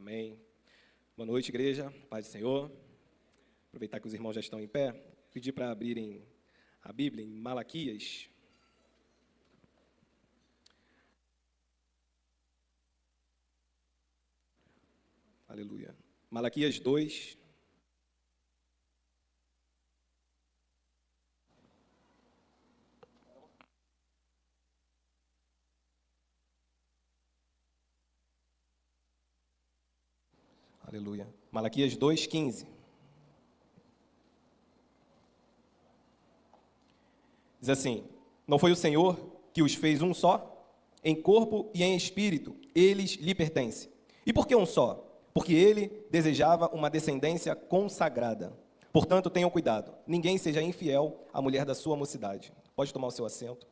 Amém. Boa noite, igreja. Paz do Senhor. Aproveitar que os irmãos já estão em pé, pedir para abrirem a Bíblia em Malaquias. Aleluia. Malaquias 2. Aleluia. Malaquias 2:15. Diz assim: Não foi o Senhor que os fez um só? Em corpo e em espírito, eles lhe pertencem. E por que um só? Porque ele desejava uma descendência consagrada. Portanto, tenham cuidado, ninguém seja infiel à mulher da sua mocidade. Pode tomar o seu assento.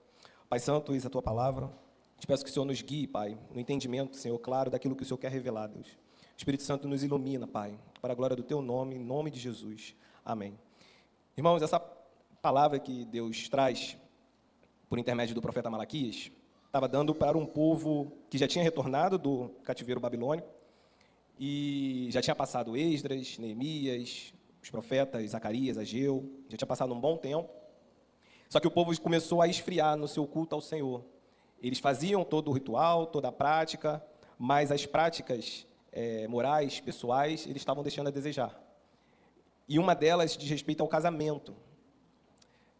Pai Santo, eis a tua palavra. Te peço que o Senhor nos guie, Pai, no entendimento, Senhor, claro, daquilo que o Senhor quer revelar, Deus. O Espírito Santo nos ilumina, Pai, para a glória do teu nome, em nome de Jesus. Amém. Irmãos, essa palavra que Deus traz, por intermédio do profeta Malaquias, estava dando para um povo que já tinha retornado do cativeiro babilônico e já tinha passado Esdras, Neemias, os profetas Zacarias, Ageu, já tinha passado um bom tempo. Só que o povo começou a esfriar no seu culto ao Senhor. Eles faziam todo o ritual, toda a prática, mas as práticas morais, pessoais, eles estavam deixando a desejar. E uma delas diz respeito ao casamento.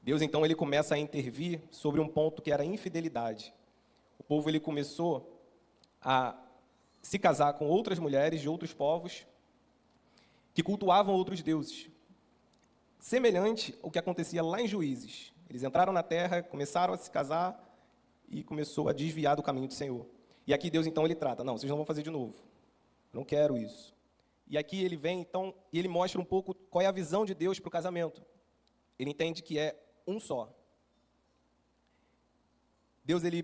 Deus, então, ele começa a intervir sobre um ponto que era a infidelidade. O povo ele começou a se casar com outras mulheres de outros povos que cultuavam outros deuses. Semelhante ao que acontecia lá em Juízes. Eles entraram na terra, começaram a se casar e começou a desviar do caminho do Senhor. E aqui Deus, então, ele trata: não, vocês não vão fazer de novo. Eu não quero isso. E aqui ele vem, então, e ele mostra um pouco qual é a visão de Deus para o casamento. Ele entende que é um só. Deus, ele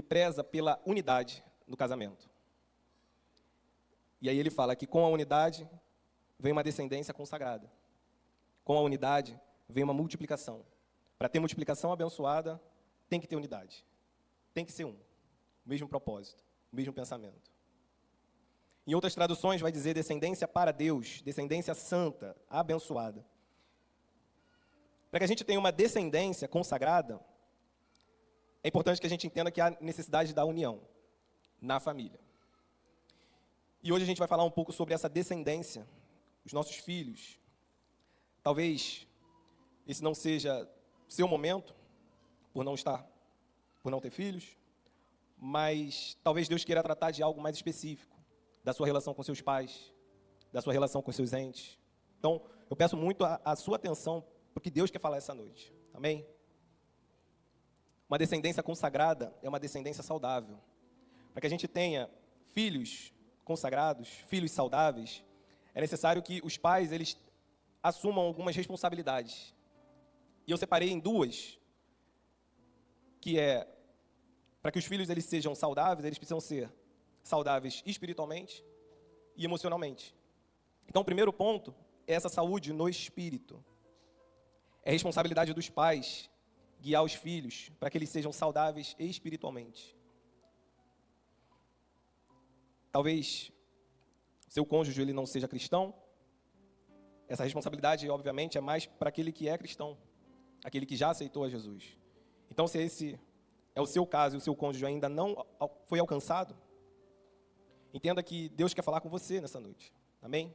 preza pela unidade no casamento. E aí ele fala que com a unidade vem uma descendência consagrada. Com a unidade vem uma multiplicação. Para ter multiplicação abençoada, tem que ter unidade. Tem que ser um. O mesmo propósito, o mesmo pensamento. Em outras traduções vai dizer descendência para Deus, descendência santa, abençoada. Para que a gente tenha uma descendência consagrada, é importante que a gente entenda que há necessidade da união na família. E hoje a gente vai falar um pouco sobre essa descendência, os nossos filhos. Talvez esse não seja seu momento, por não ter filhos, mas talvez Deus queira tratar de algo mais específico, da sua relação com seus pais, da sua relação com seus entes. Então, eu peço muito a sua atenção para o que Deus quer falar essa noite. Amém? Uma descendência consagrada é uma descendência saudável. Para que a gente tenha filhos consagrados, filhos saudáveis, é necessário que os pais eles assumam algumas responsabilidades. E eu separei em duas, que é, para que os filhos eles sejam saudáveis, eles precisam ser saudáveis espiritualmente e emocionalmente. Então, o primeiro ponto é essa saúde no espírito. É responsabilidade dos pais guiar os filhos para que eles sejam saudáveis espiritualmente. Talvez seu cônjuge ele não seja cristão. Essa responsabilidade, obviamente, é mais para aquele que é cristão, aquele que já aceitou a Jesus. Então, se esse é o seu caso e o seu cônjuge ainda não foi alcançado, entenda que Deus quer falar com você nessa noite. Amém?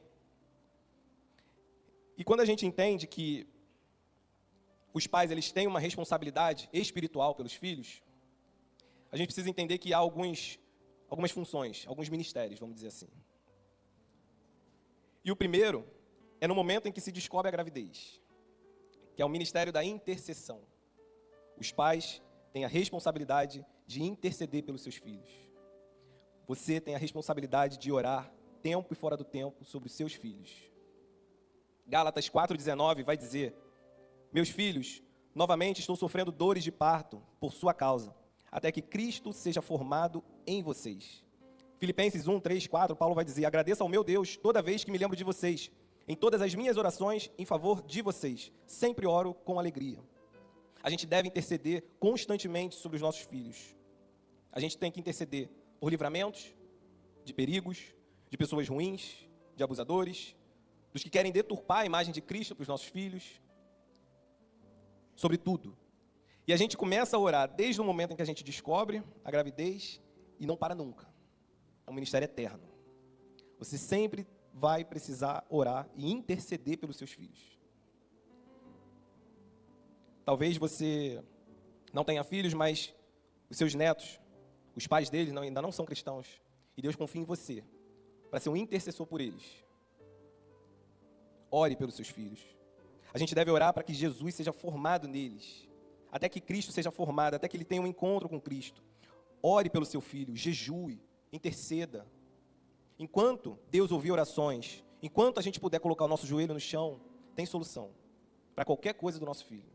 E quando a gente entende que os pais eles têm uma responsabilidade espiritual pelos filhos, a gente precisa entender que há algumas funções, alguns ministérios, vamos dizer assim. E o primeiro é no momento em que se descobre a gravidez, que é o ministério da intercessão. Os pais têm a responsabilidade de interceder pelos seus filhos. Você tem a responsabilidade de orar, tempo e fora do tempo, sobre os seus filhos. Gálatas 4,19 vai dizer: Meus filhos, novamente estou sofrendo dores de parto por sua causa, até que Cristo seja formado em vocês. Filipenses 1, 3, 4, Paulo vai dizer: Agradeço ao meu Deus toda vez que me lembro de vocês. Em todas as minhas orações em favor de vocês, sempre oro com alegria. A gente deve interceder constantemente sobre os nossos filhos. A gente tem que interceder por livramentos de perigos, de pessoas ruins, de abusadores, dos que querem deturpar a imagem de Cristo para os nossos filhos, sobre tudo. E a gente começa a orar desde o momento em que a gente descobre a gravidez e não para nunca. É um ministério eterno. Você sempre vai precisar orar e interceder pelos seus filhos. Talvez você não tenha filhos, mas os seus netos, os pais deles ainda não são cristãos. E Deus confia em você para ser um intercessor por eles. Ore pelos seus filhos. A gente deve orar para que Jesus seja formado neles. Até que Cristo seja formado, até que ele tenha um encontro com Cristo. Ore pelo seu filho, jejue, interceda. Enquanto Deus ouvir orações, enquanto a gente puder colocar o nosso joelho no chão, tem solução para qualquer coisa do nosso filho.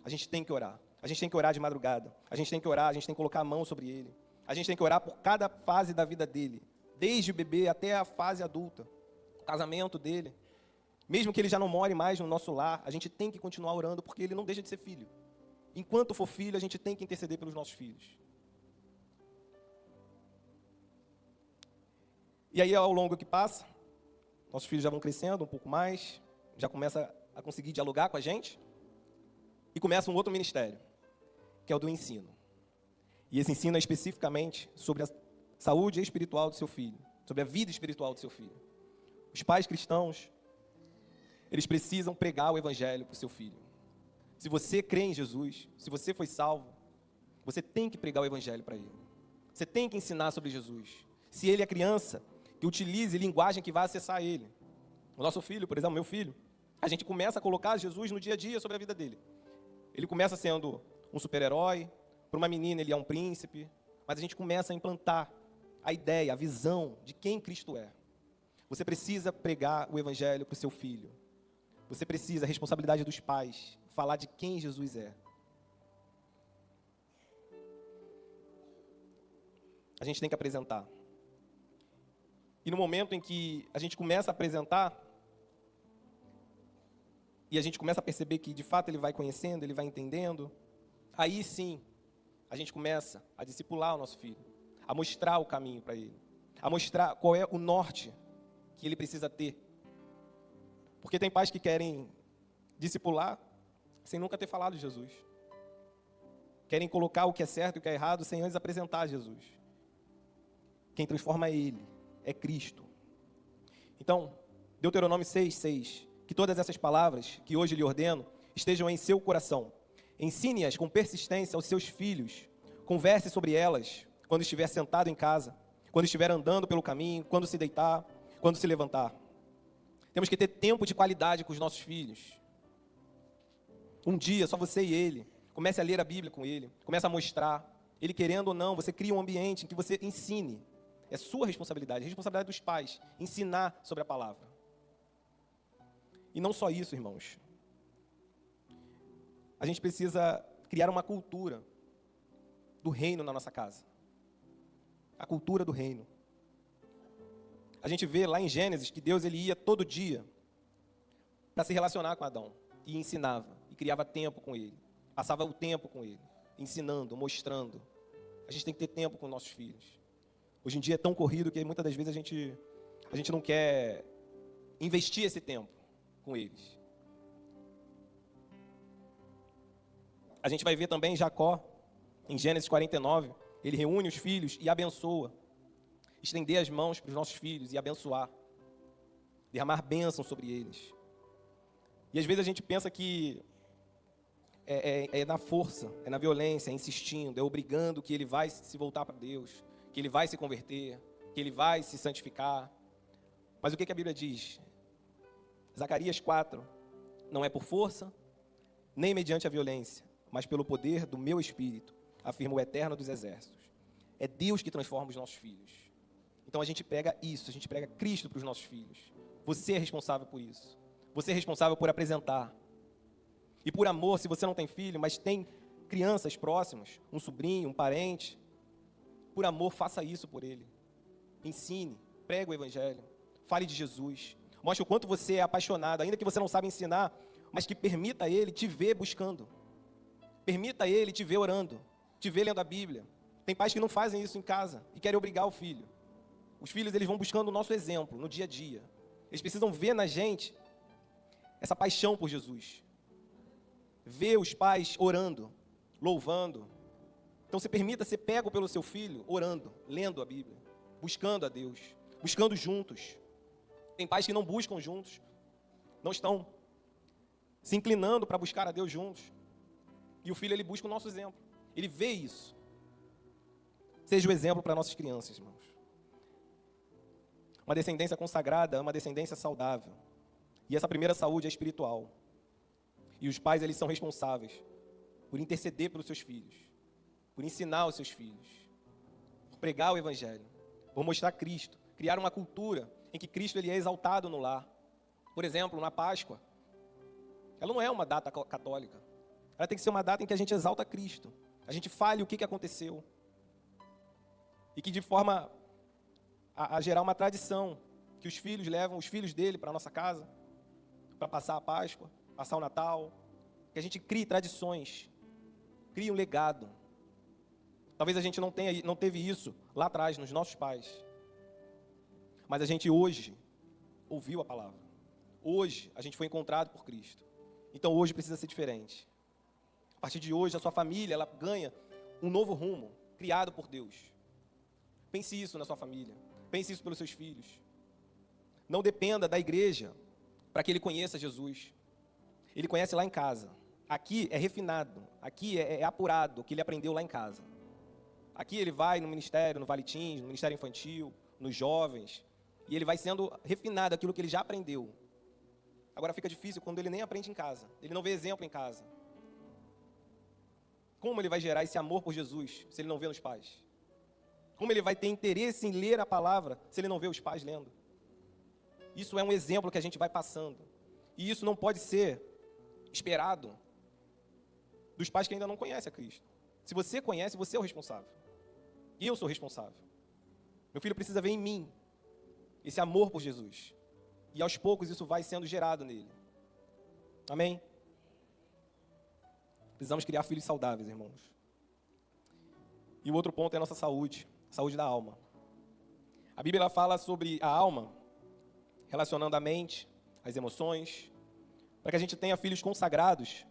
A gente tem que orar. A gente tem que orar de madrugada. A gente tem que orar, a gente tem que colocar a mão sobre ele. A gente tem que orar por cada fase da vida dele, desde o bebê até a fase adulta, o casamento dele. Mesmo que ele já não more mais no nosso lar, a gente tem que continuar orando, porque ele não deixa de ser filho. Enquanto for filho, a gente tem que interceder pelos nossos filhos. E aí, ao longo que passa, nossos filhos já vão crescendo um pouco mais, já começa a conseguir dialogar com a gente, e começa um outro ministério, que é o do ensino. E esse ensino é especificamente sobre a saúde espiritual do seu filho, sobre a vida espiritual do seu filho. Os pais cristãos, eles precisam pregar o evangelho para o seu filho. Se você crê em Jesus, se você foi salvo, você tem que pregar o evangelho para ele. Você tem que ensinar sobre Jesus. Se ele é criança, que utilize linguagem que vai acessar ele. O nosso filho, por exemplo, meu filho, a gente começa a colocar Jesus no dia a dia sobre a vida dele. Ele começa sendo um super-herói, para uma menina ele é um príncipe, mas a gente começa a implantar a ideia, a visão de quem Cristo é. Você precisa pregar o evangelho para o seu filho. Você precisa, a responsabilidade dos pais, falar de quem Jesus é. A gente tem que apresentar. E no momento em que a gente começa a apresentar, e a gente começa a perceber que de fato ele vai conhecendo, ele vai entendendo, aí sim, a gente começa a discipular o nosso filho, a mostrar o caminho para ele, a mostrar qual é o norte que ele precisa ter. Porque tem pais que querem discipular sem nunca ter falado de Jesus. Querem colocar o que é certo e o que é errado sem antes apresentar Jesus. Quem transforma é Ele, é Cristo. Então, Deuteronômio 6:6, que todas essas palavras que hoje lhe ordeno estejam em seu coração. Ensine-as com persistência aos seus filhos. Converse sobre elas quando estiver sentado em casa, quando estiver andando pelo caminho, quando se deitar, quando se levantar. Temos que ter tempo de qualidade com os nossos filhos. Um dia, só você e ele. Comece a ler a Bíblia com ele. Comece a mostrar. Ele querendo ou não, você cria um ambiente em que você ensine. É sua responsabilidade, é a responsabilidade dos pais. Ensinar sobre a palavra. E não só isso, irmãos. A gente precisa criar uma cultura do reino na nossa casa. A cultura do reino. A gente vê lá em Gênesis que Deus ele ia todo dia para se relacionar com Adão. E ensinava, e criava tempo com ele. Passava o tempo com ele, ensinando, mostrando. A gente tem que ter tempo com nossos filhos. Hoje em dia é tão corrido que muitas das vezes a gente não quer investir esse tempo com eles. A gente vai ver também Jacó, em Gênesis 49, ele reúne os filhos e abençoa. Estender as mãos para os nossos filhos e abençoar. Derramar bênção sobre eles. E às vezes a gente pensa que é na força, é na violência, é insistindo, é obrigando que ele vai se voltar para Deus, que ele vai se converter, que ele vai se santificar. Mas o que a Bíblia diz? Zacarias 4, não é por força, nem mediante a violência, mas pelo poder do meu Espírito, afirma o Eterno dos Exércitos. É Deus que transforma os nossos filhos. Então a gente prega isso, a gente prega Cristo para os nossos filhos. Você é responsável por isso. Você é responsável por apresentar. E por amor, se você não tem filho, mas tem crianças próximas, um sobrinho, um parente, por amor, faça isso por ele. Ensine, pregue o Evangelho, fale de Jesus. Mostre o quanto você é apaixonado, ainda que você não saiba ensinar, mas que permita ele te ver buscando. Permita ele te ver orando, te ver lendo a Bíblia. Tem pais que não fazem isso em casa e querem obrigar o filho. Os filhos, eles vão buscando o nosso exemplo no dia a dia. Eles precisam ver na gente essa paixão por Jesus. Ver os pais orando, louvando. Então, se permita ser pego pelo seu filho orando, lendo a Bíblia, buscando a Deus, buscando juntos. Tem pais que não buscam juntos, não estão se inclinando para buscar a Deus juntos. E o filho, ele busca o nosso exemplo. Ele vê isso. Seja o exemplo para nossas crianças, irmãos. Uma descendência consagrada é uma descendência saudável. E essa primeira saúde é espiritual. E os pais, eles são responsáveis por interceder pelos seus filhos, por ensinar os seus filhos, por pregar o Evangelho, por mostrar Cristo, criar uma cultura em que Cristo, ele é exaltado no lar. Por exemplo, na Páscoa, ela não é uma data católica. Ela tem que ser uma data em que a gente exalta Cristo. A gente fale o que aconteceu. E que de forma a gerar uma tradição, que os filhos levam os filhos dele para a nossa casa, para passar a Páscoa, passar o Natal. Que a gente crie tradições, crie um legado. Talvez a gente não teve isso lá atrás, nos nossos pais. Mas a gente hoje ouviu a palavra. Hoje a gente foi encontrado por Cristo. Então hoje precisa ser diferente. A partir de hoje a sua família, ela ganha um novo rumo, criado por Deus. Pense isso na sua família. Pense isso pelos seus filhos. Não dependa da igreja para que ele conheça Jesus. Ele conhece lá em casa. Aqui é refinado. Aqui é apurado o que ele aprendeu lá em casa. Aqui ele vai no ministério, no Vale Teens, no ministério infantil, nos jovens. E ele vai sendo refinado aquilo que ele já aprendeu. Agora fica difícil quando ele nem aprende em casa. Ele não vê exemplo em casa. Como ele vai gerar esse amor por Jesus se ele não vê nos pais? Como ele vai ter interesse em ler a palavra se ele não vê os pais lendo? Isso é um exemplo que a gente vai passando. E isso não pode ser esperado dos pais que ainda não conhecem a Cristo. Se você conhece, você é o responsável. E eu sou o responsável. Meu filho precisa ver em mim esse amor por Jesus. E aos poucos isso vai sendo gerado nele. Amém? Precisamos criar filhos saudáveis, irmãos. E o outro ponto é a nossa saúde. Saúde da alma. A Bíblia fala sobre a alma, relacionando a mente, as emoções. Para que a gente tenha filhos consagrados,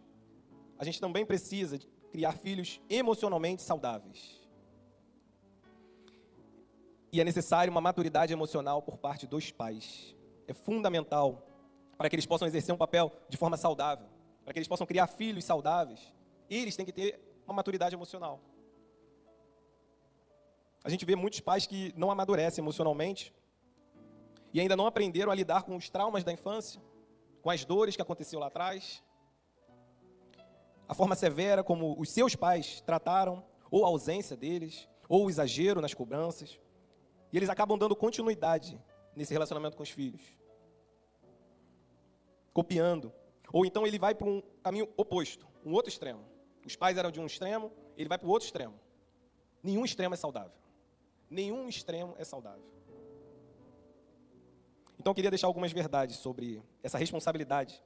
a gente também precisa criar filhos emocionalmente saudáveis. E é necessário uma maturidade emocional por parte dos pais. É fundamental para que eles possam exercer um papel de forma saudável, para que eles possam criar filhos saudáveis. Eles têm que ter uma maturidade emocional. A gente vê muitos pais que não amadurecem emocionalmente e ainda não aprenderam a lidar com os traumas da infância, com as dores que aconteceu lá atrás, a forma severa como os seus pais trataram, ou a ausência deles, ou o exagero nas cobranças. E eles acabam dando continuidade nesse relacionamento com os filhos, copiando. Ou então ele vai para um caminho oposto, um outro extremo. Os pais eram de um extremo, ele vai para o outro extremo. Nenhum extremo é saudável. Nenhum extremo é saudável. Então eu queria deixar algumas verdades sobre essa responsabilidade,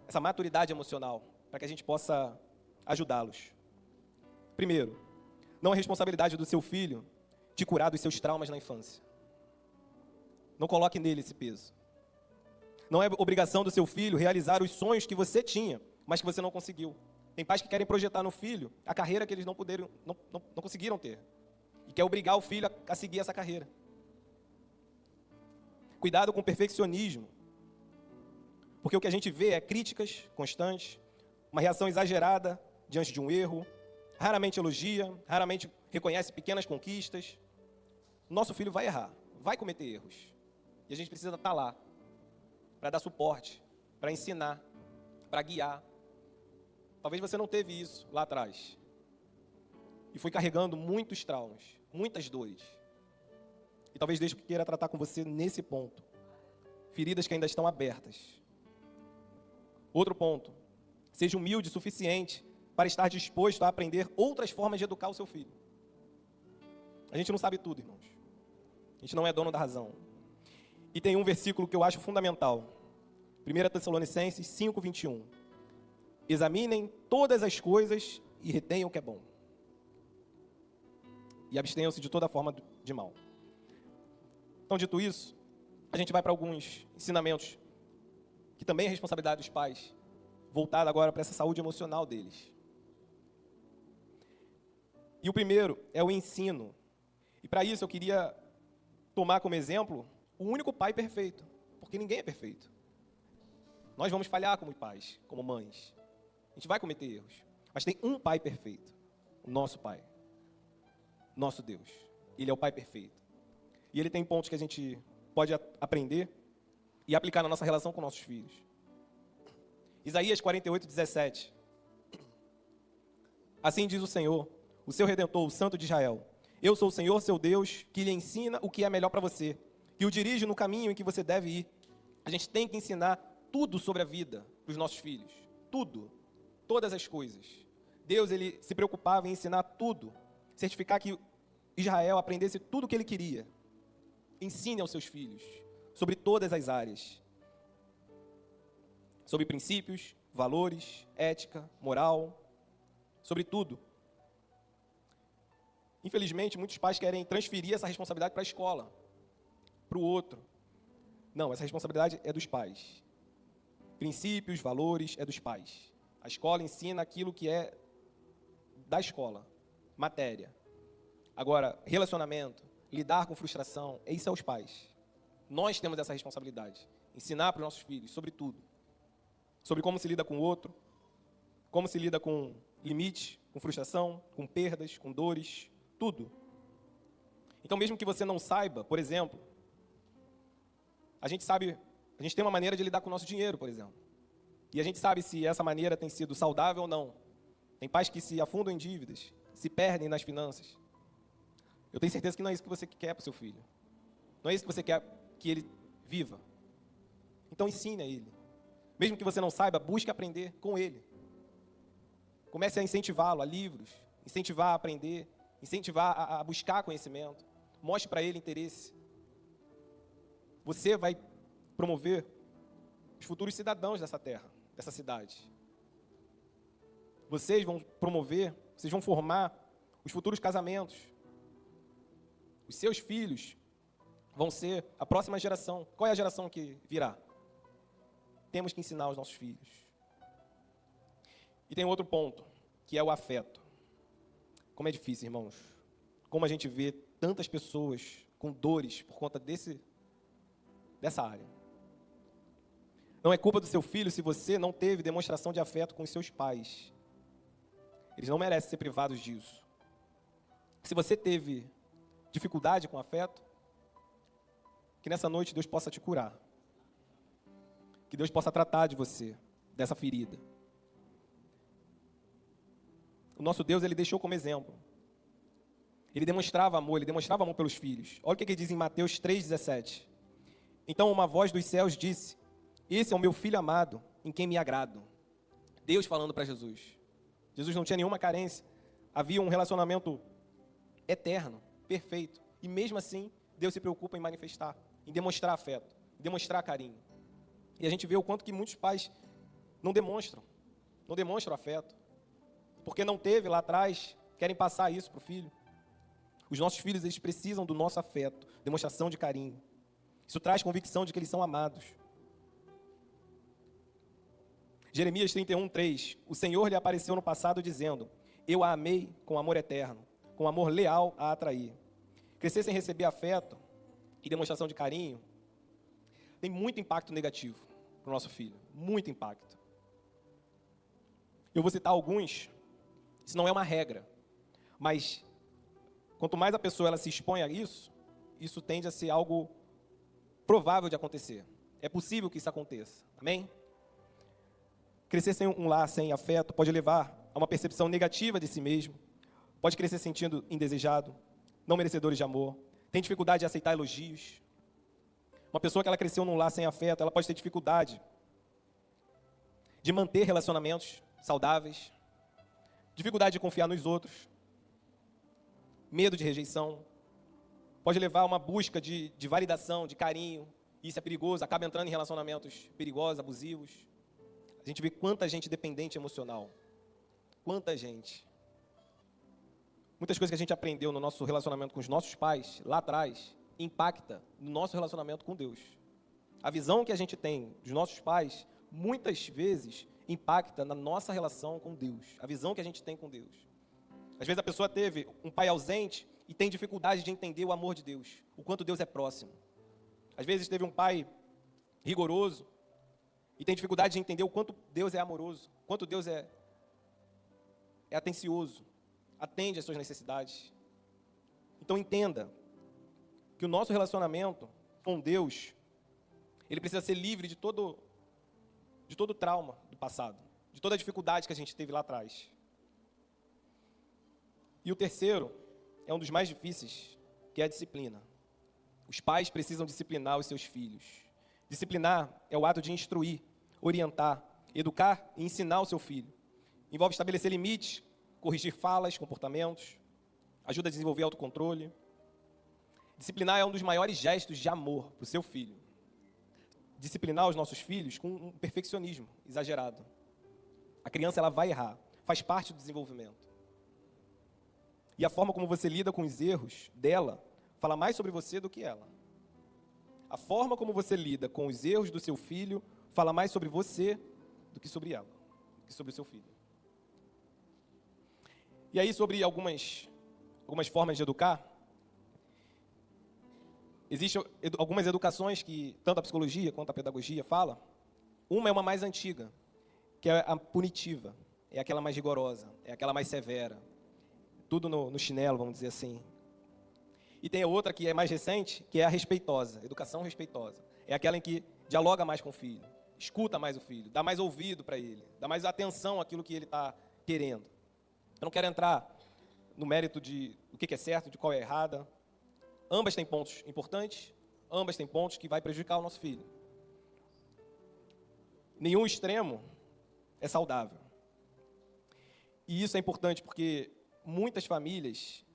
essa maturidade emocional, para que a gente possa ajudá-los. Primeiro, não é responsabilidade do seu filho te curar dos seus traumas na infância. Não coloque nele esse peso. Não é obrigação do seu filho realizar os sonhos que você tinha, mas que você não conseguiu. Tem pais que querem projetar no filho a carreira que eles não conseguiram ter. E quer obrigar o filho a seguir essa carreira. Cuidado com o perfeccionismo. Porque o que a gente vê é críticas constantes, uma reação exagerada diante de um erro, raramente elogia, raramente reconhece pequenas conquistas. Nosso filho vai errar, vai cometer erros. E a gente precisa estar lá para dar suporte, para ensinar, para guiar. Talvez você não teve isso lá atrás. E foi carregando muitos traumas, muitas dores. E talvez Deus queira tratar com você nesse ponto. Feridas que ainda estão abertas. Outro ponto. Seja humilde o suficiente para estar disposto a aprender outras formas de educar o seu filho. A gente não sabe tudo, irmãos. A gente não é dono da razão. E tem um versículo que eu acho fundamental. 1 Tessalonicenses 5:21. Examinem todas as coisas e retenham o que é bom. E abstenham-se de toda forma de mal. Então, dito isso, a gente vai para alguns ensinamentos que também é responsabilidade dos pais, voltado agora para essa saúde emocional deles. E o primeiro é o ensino. E para isso eu queria tomar como exemplo o único pai perfeito, porque ninguém é perfeito. Nós vamos falhar como pais, como mães. A gente vai cometer erros. Mas tem um pai perfeito, o nosso pai, nosso Deus. Ele é o pai perfeito. E ele tem pontos que a gente pode aprender e aplicar na nossa relação com nossos filhos. Isaías 48:17. Assim diz o Senhor, o seu Redentor, o Santo de Israel. Eu sou o Senhor, seu Deus, que lhe ensina o que é melhor para você, que o dirige no caminho em que você deve ir. A gente tem que ensinar tudo sobre a vida para os nossos filhos. Tudo. Todas as coisas. Deus, ele se preocupava em ensinar tudo. Certificar que Israel aprendesse tudo o que ele queria. Ensine aos seus filhos sobre todas as áreas. Sobre princípios, valores, ética, moral, sobre tudo. Infelizmente, muitos pais querem transferir essa responsabilidade para a escola, para o outro. Não, essa responsabilidade é dos pais. Princípios, valores, é dos pais. A escola ensina aquilo que é da escola, matéria. Agora, relacionamento, lidar com frustração, isso é os pais. Nós temos essa responsabilidade. Ensinar para os nossos filhos sobre tudo. Sobre como se lida com o outro, como se lida com limites, com frustração, com perdas, com dores, tudo. Então, mesmo que você não saiba, por exemplo, a gente tem uma maneira de lidar com o nosso dinheiro, por exemplo. E a gente sabe se essa maneira tem sido saudável ou não. Tem pais que se afundam em dívidas, se perdem nas finanças. Eu tenho certeza que não é isso que você quer para o seu filho. Não é isso que você quer que ele viva. Então ensine a ele. Mesmo que você não saiba, busque aprender com ele. Comece a incentivá-lo a livros, incentivar a aprender, incentivar a buscar conhecimento. Mostre para ele interesse. Você vai promover os futuros cidadãos dessa terra, dessa cidade. Vocês vão formar os futuros casamentos. Os seus filhos vão ser a próxima geração. Qual é a geração que virá? Temos que ensinar os nossos filhos. E tem outro ponto, que é o afeto. Como é difícil, irmãos. Como a gente vê tantas pessoas com dores por conta dessa área. Não é culpa do seu filho se você não teve demonstração de afeto com os seus pais. Eles não merecem ser privados disso. Se você teve dificuldade com afeto, que nessa noite Deus possa te curar. Que Deus possa tratar de você, dessa ferida. O nosso Deus, ele deixou como exemplo. Ele demonstrava amor pelos filhos. Olha o que ele diz em Mateus 3,17. Então uma voz dos céus disse, esse é o meu filho amado, em quem me agrado. Deus falando para Jesus. Jesus não tinha nenhuma carência. Havia um relacionamento eterno, perfeito. E mesmo assim, Deus se preocupa em manifestar, em demonstrar afeto, em demonstrar carinho. E a gente vê o quanto que muitos pais não demonstram afeto. Porque não teve lá atrás, querem passar isso para o filho. Os nossos filhos, eles precisam do nosso afeto, demonstração de carinho. Isso traz convicção de que eles são amados. Jeremias 31:3. O Senhor lhe apareceu no passado dizendo, eu a amei com amor eterno, com amor leal a atrair. Crescer sem receber afeto e demonstração de carinho tem muito impacto negativo para o nosso filho. Muito impacto. Eu vou citar alguns. Isso não é uma regra. Mas quanto mais a pessoa ela se expõe a isso, isso tende a ser algo provável de acontecer. É possível que isso aconteça. Amém? Crescer sem um lar, sem afeto, pode levar a uma percepção negativa de si mesmo. Pode crescer sentindo indesejado, não merecedores de amor. Tem dificuldade de aceitar elogios. Uma pessoa que ela cresceu num lar sem afeto, ela pode ter dificuldade de manter relacionamentos saudáveis. Dificuldade de confiar nos outros. Medo de rejeição. Pode levar a uma busca de validação, de carinho. Isso é perigoso, acaba entrando em relacionamentos perigosos, abusivos. A gente vê quanta gente dependente emocional. Quanta gente. Muitas coisas que a gente aprendeu no nosso relacionamento com os nossos pais, lá atrás, impacta no nosso relacionamento com Deus. A visão que a gente tem dos nossos pais, muitas vezes, impacta na nossa relação com Deus. A visão que a gente tem com Deus. Às vezes a pessoa teve um pai ausente e tem dificuldade de entender o amor de Deus, o quanto Deus é próximo. Às vezes teve um pai rigoroso e tem dificuldade de entender o quanto Deus é amoroso, o quanto Deus é atencioso, atende às suas necessidades. Então entenda que o nosso relacionamento com Deus, ele precisa ser livre de todo trauma do passado, de toda a dificuldade que a gente teve lá atrás. E o terceiro é um dos mais difíceis, que é a disciplina. Os pais precisam disciplinar os seus filhos. Disciplinar é o ato de instruir, orientar, educar e ensinar o seu filho. Envolve estabelecer limites, corrigir falas, comportamentos, ajuda a desenvolver autocontrole. Disciplinar é um dos maiores gestos de amor para o seu filho. Disciplinar os nossos filhos com um perfeccionismo exagerado. A criança ela vai errar, faz parte do desenvolvimento. E a forma como você lida com os erros dela fala mais sobre você do que ela. A forma como você lida com os erros do seu filho fala mais sobre você do que sobre ela, do que sobre o seu filho. E aí, sobre algumas formas de educar, existem algumas educações que tanto a psicologia quanto a pedagogia fala. Uma é uma mais antiga, que é a punitiva, é aquela mais rigorosa, é aquela mais severa. Tudo no chinelo, vamos dizer assim. E tem a outra que é mais recente, que é a respeitosa, educação respeitosa. É aquela em que dialoga mais com o filho, escuta mais o filho, dá mais ouvido para ele, dá mais atenção àquilo que ele está querendo. Eu não quero entrar no mérito de o que é certo, de qual é errada. Ambas têm pontos importantes, ambas têm pontos que vai prejudicar o nosso filho. Nenhum extremo é saudável. E isso é importante porque muitas famílias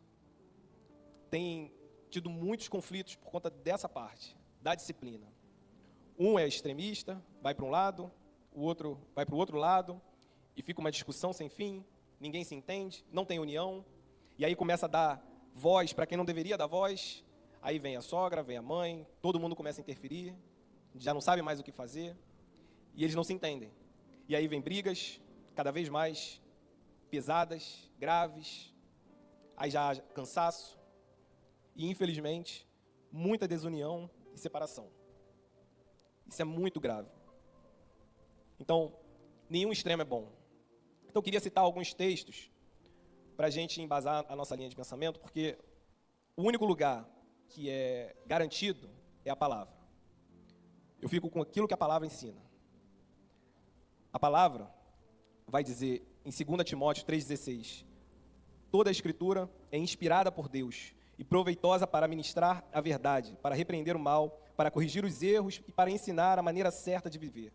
têm tido muitos conflitos por conta dessa parte, da disciplina. Um é extremista, vai para um lado, o outro vai para o outro lado, e fica uma discussão sem fim, ninguém se entende, não tem união, e aí começa a dar voz para quem não deveria dar voz, aí vem a sogra, vem a mãe, todo mundo começa a interferir, já não sabe mais o que fazer, e eles não se entendem. E aí vem brigas, cada vez mais pesadas, graves, aí já há cansaço, e infelizmente, muita desunião e separação. Isso é muito grave. Então, nenhum extremo é bom. Então, eu queria citar alguns textos para a gente embasar a nossa linha de pensamento, porque o único lugar que é garantido é a palavra. Eu fico com aquilo que a palavra ensina. A palavra vai dizer, em 2 Timóteo 3,16, toda a Escritura é inspirada por Deus e proveitosa para ministrar a verdade, para repreender o mal, para corrigir os erros e para ensinar a maneira certa de viver.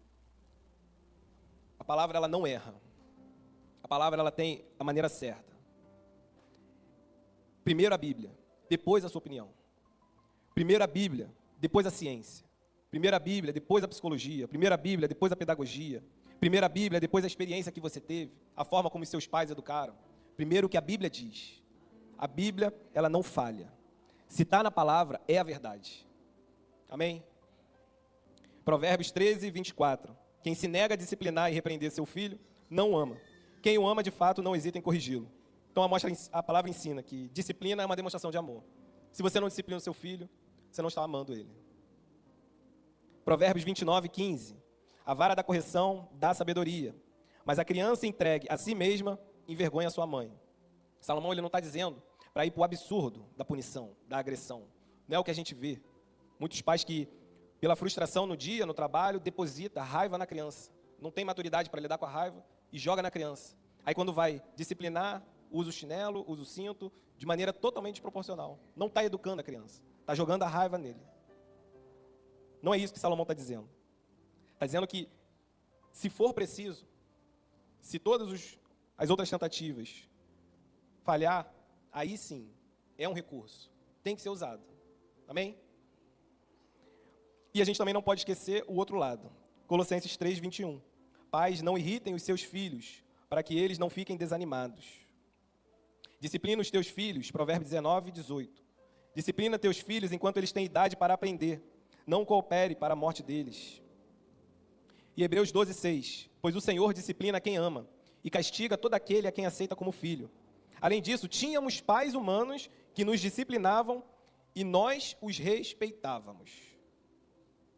A palavra ela não erra. A palavra ela tem a maneira certa. Primeiro a Bíblia, depois a sua opinião. Primeiro a Bíblia, depois a ciência. Primeiro a Bíblia, depois a psicologia. Primeiro a Bíblia, depois a pedagogia. Primeiro a Bíblia, depois a experiência que você teve, a forma como seus pais educaram. Primeiro o que a Bíblia diz. A Bíblia, ela não falha. Se está na palavra, é a verdade. Amém? Provérbios 13, 24. Quem se nega a disciplinar e repreender seu filho, não o ama. Quem o ama, de fato, não hesita em corrigi-lo. Então a palavra ensina que disciplina é uma demonstração de amor. Se você não disciplina o seu filho, você não está amando ele. Provérbios 29, 15. A vara da correção dá sabedoria, mas a criança entregue a si mesma envergonha sua mãe. Salomão ele não está dizendo para ir para o absurdo da punição, da agressão. Não é o que a gente vê. Muitos pais que, pela frustração no dia, no trabalho, deposita raiva na criança. Não tem maturidade para lidar com a raiva e joga na criança. Aí quando vai disciplinar, usa o chinelo, usa o cinto, de maneira totalmente desproporcional. Não está educando a criança, está jogando a raiva nele. Não é isso que Salomão está dizendo. Está dizendo que, se for preciso, se todas as outras tentativas falhar, aí sim, é um recurso. Tem que ser usado. Amém? E a gente também não pode esquecer o outro lado. Colossenses 3, 21. Pais, não irritem os seus filhos, para que eles não fiquem desanimados. Disciplina os teus filhos, Provérbios 19, 18. Disciplina teus filhos enquanto eles têm idade para aprender. Não coopere para a morte deles. E Hebreus 12:6. Pois o Senhor disciplina quem ama e castiga todo aquele a quem aceita como filho. Além disso, tínhamos pais humanos que nos disciplinavam e nós os respeitávamos.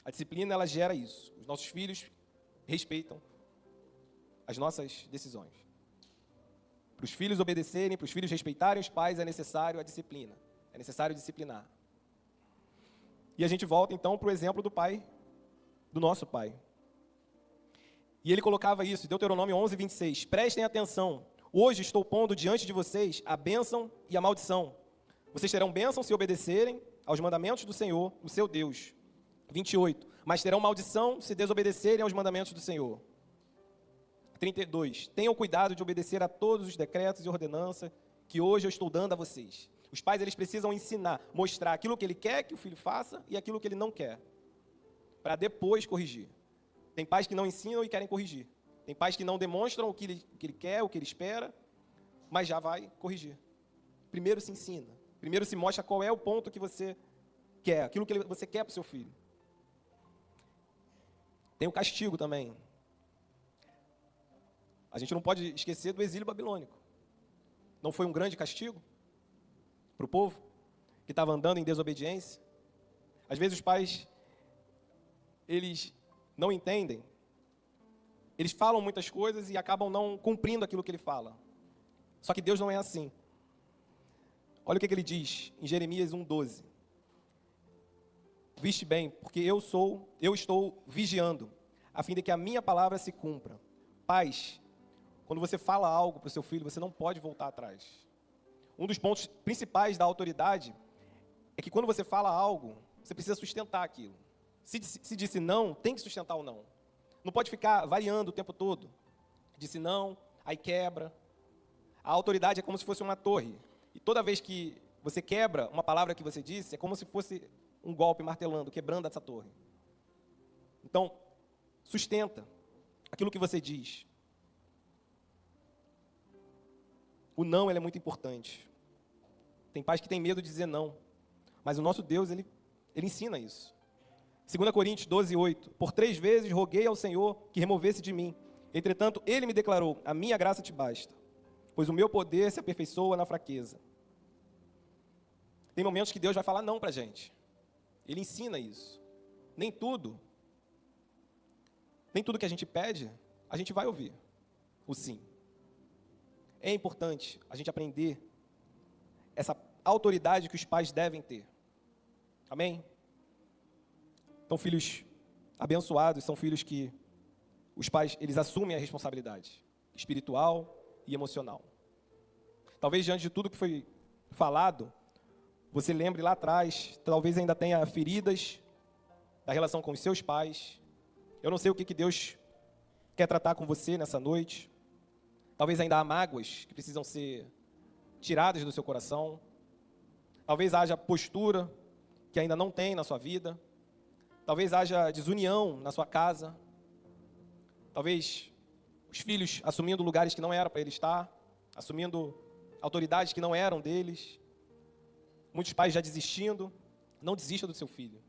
A disciplina, ela gera isso. Os nossos filhos respeitam as nossas decisões. Para os filhos obedecerem, para os filhos respeitarem os pais, é necessário a disciplina. É necessário disciplinar. E a gente volta, então, para o exemplo do pai, do nosso pai. E ele colocava isso, Deuteronômio 11:26. Prestem atenção. Hoje estou pondo diante de vocês a bênção e a maldição. Vocês terão bênção se obedecerem aos mandamentos do Senhor, o seu Deus. 28. Mas terão maldição se desobedecerem aos mandamentos do Senhor. 32. Tenham cuidado de obedecer a todos os decretos e ordenanças que hoje eu estou dando a vocês. Os pais, eles precisam ensinar, mostrar aquilo que ele quer que o filho faça e aquilo que ele não quer, para depois corrigir. Tem pais que não ensinam e querem corrigir. Tem pais que não demonstram o que ele quer, o que ele espera, mas já vai corrigir. Primeiro se ensina. Primeiro se mostra qual é o ponto que você quer, aquilo que você quer para o seu filho. Tem o castigo também. A gente não pode esquecer do exílio babilônico. Não foi um grande castigo para o povo que estava andando em desobediência? Às vezes os pais, eles não entendem. Eles falam muitas coisas e acabam não cumprindo aquilo que ele fala. Só que Deus não é assim. Olha o que ele diz em Jeremias 1:12. Viste bem, porque eu estou vigiando, a fim de que a minha palavra se cumpra. Pais, quando você fala algo para o seu filho, você não pode voltar atrás. Um dos pontos principais da autoridade é que quando você fala algo, você precisa sustentar aquilo. Se disse não, tem que sustentar o não. Não pode ficar variando o tempo todo. Disse não, aí quebra. A autoridade é como se fosse uma torre. E toda vez que você quebra uma palavra que você disse, é como se fosse um golpe martelando, quebrando essa torre. Então, sustenta aquilo que você diz. O não, ele é muito importante. Tem pais que têm medo de dizer não. Mas o nosso Deus, ele ensina isso. 2 Coríntios 12:8. Por 3 vezes roguei ao Senhor que removesse de mim. Entretanto, Ele me declarou, a minha graça te basta, pois o meu poder se aperfeiçoa na fraqueza. Tem momentos que Deus vai falar não para a gente. Ele ensina isso. Nem tudo que a gente pede, a gente vai ouvir o sim. É importante a gente aprender essa autoridade que os pais devem ter. Amém? Então, filhos abençoados são filhos que os pais, eles assumem a responsabilidade espiritual e emocional. Talvez diante de tudo que foi falado, você lembre lá atrás, talvez ainda tenha feridas da relação com os seus pais. Eu não sei o que Deus quer tratar com você nessa noite. Talvez ainda há mágoas que precisam ser tiradas do seu coração. Talvez haja postura que ainda não tem na sua vida. Talvez haja desunião na sua casa. Talvez os filhos assumindo lugares que não era para ele estar, assumindo autoridades que não eram deles. Muitos pais já desistindo. Não desista do seu filho.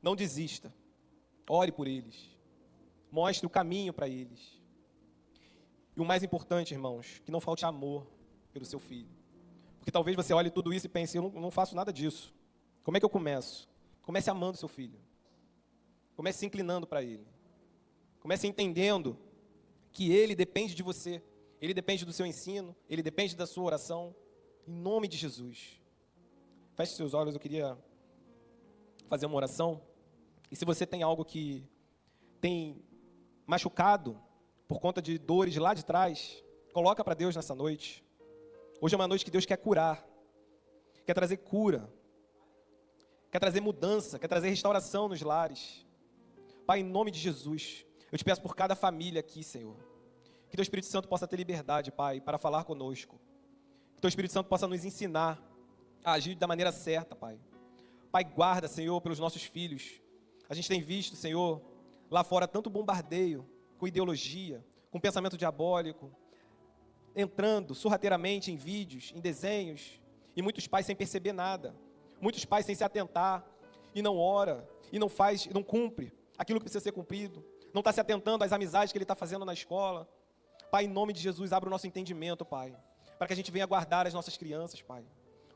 Não desista. Ore por eles. Mostre o caminho para eles. E o mais importante, irmãos, que não falte amor pelo seu filho. Porque talvez você olhe tudo isso e pense, eu não faço nada disso. Como é que eu começo? Comece amando seu filho. Comece se inclinando para ele. Comece entendendo que ele depende de você. Ele depende do seu ensino. Ele depende da sua oração. Em nome de Jesus. Feche seus olhos, eu queria fazer uma oração. E se você tem algo que tem machucado por conta de dores lá de trás, coloca para Deus nessa noite. Hoje é uma noite que Deus quer curar. Quer trazer cura. Quer trazer mudança, quer trazer restauração nos lares. Pai, em nome de Jesus, eu te peço por cada família aqui, Senhor. Que Teu Espírito Santo possa ter liberdade, Pai, para falar conosco. Que Teu Espírito Santo possa nos ensinar a agir da maneira certa, Pai. Pai, guarda, Senhor, pelos nossos filhos. A gente tem visto, Senhor, lá fora tanto bombardeio com ideologia, com pensamento diabólico, entrando sorrateiramente em vídeos, em desenhos, e muitos pais sem perceber nada. Muitos pais sem se atentar, e não ora, e não faz, e não cumpre aquilo que precisa ser cumprido. Não está se atentando às amizades que ele está fazendo na escola. Pai, em nome de Jesus, abre o nosso entendimento, Pai, para que a gente venha guardar as nossas crianças, Pai.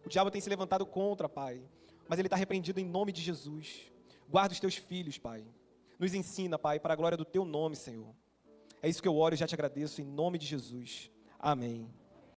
O diabo tem se levantado contra, Pai, mas ele está repreendido em nome de Jesus. Guarda os teus filhos, Pai. Nos ensina, Pai, para a glória do teu nome, Senhor. É isso que eu oro e já te agradeço, em nome de Jesus. Amém.